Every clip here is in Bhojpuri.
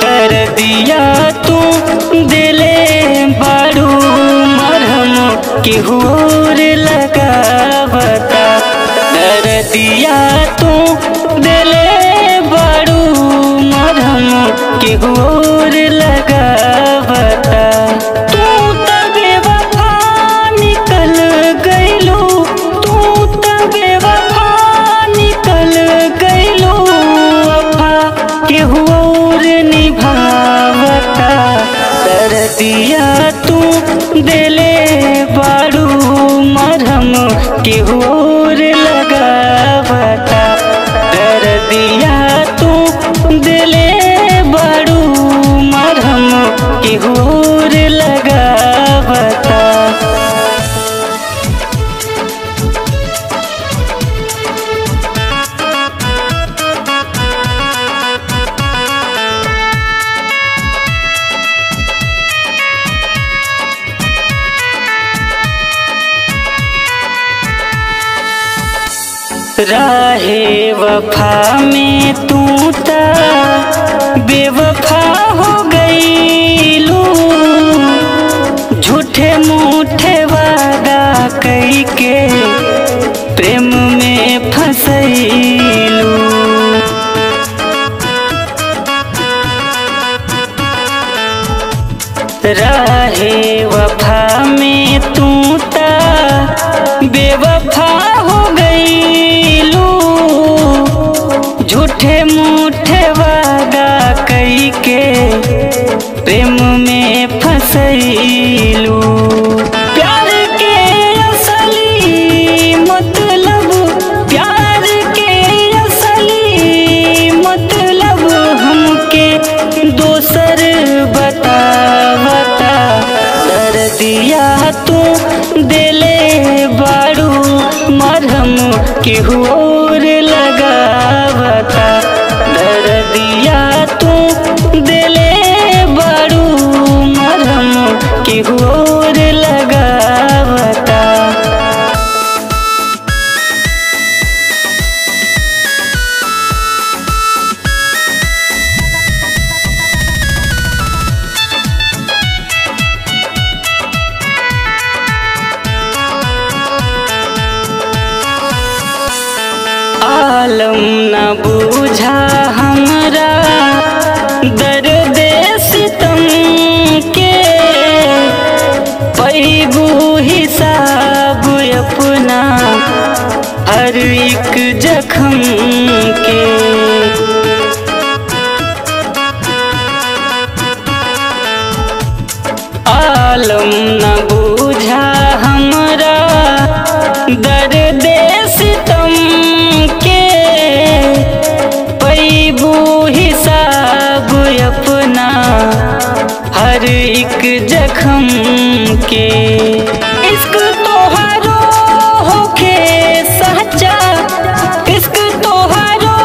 दर्दिया तू दिले बारू मरहम केहू और लगावता। दर्दिया तू दिले बारू मरहम केहू और लगावता। तू त बेवफा निकल गइलू, तू त बेवफा निकल गइलू, वफा केहू और निभावता। दर्दिया तू दिले बारू मरहम केहू और लगावता। दर्दिया तू दिले बारू मरहम केहू और लगावता। राहे वफा में तू ता बेवफा हो गईलू, झूठे मूठे वादा कई के प्रेम में फंसैलू। राहे वफा में तू ता बेवफा हो गईलू, झूठे मूठे वादा कई के प्रेम में फंसैलू। प्यार के असली मतलब, प्यार के असली मतलब हमके दोसर बतावता। दर्दिया तू दिले बारू मरहम केहू और लगावता। दर्दिया तू दिले बारू मरहम केहू और लगावता। आलम न बूझा हमरा दर्द सितम के, पैबू हिसाब अपना हर एक जख्म के। आलम न बूझा हमरा दर्द सितम के, पैबू हिसाब अपना हर एक जख्म के। इश्क तोहारो होखे सच्चा, इश्क तोहारो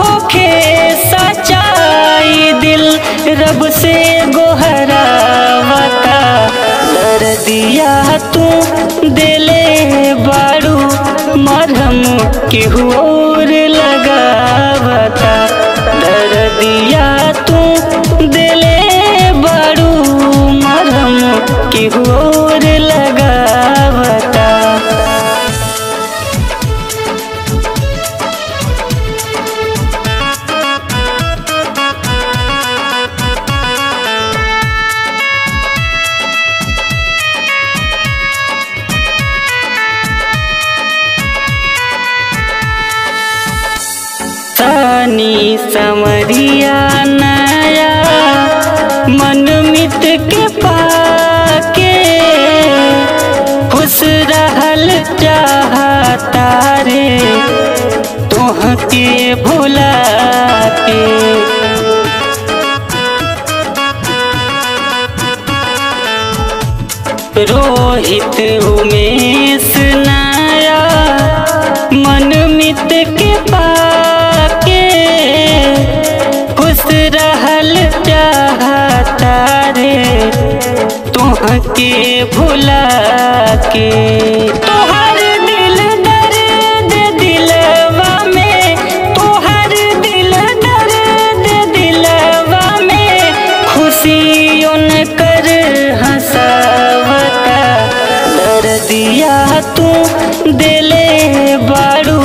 होखे सच्चा, ई दिल रब से गोहरावता। दर्दिया तू दिले बारू मरहम केहू और लगावता। दर्दिया तू दिले बारू मरहम केहू और लगावता। तानी समरिया नया मनमित के पाके, खुश रहल चाहता रे तोहके भुला के। रोहित उमेश नया मनमित के पाके, खुश रहल चाहता रे तोहके भुला के। तोहर दिल दर्द दिलवा में, तोहर दिल दर्द दिलवा में दिया तू दिले बारू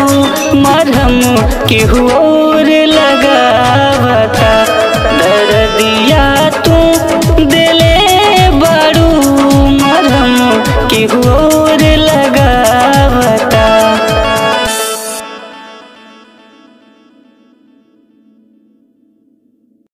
मरहम केहू और लगाव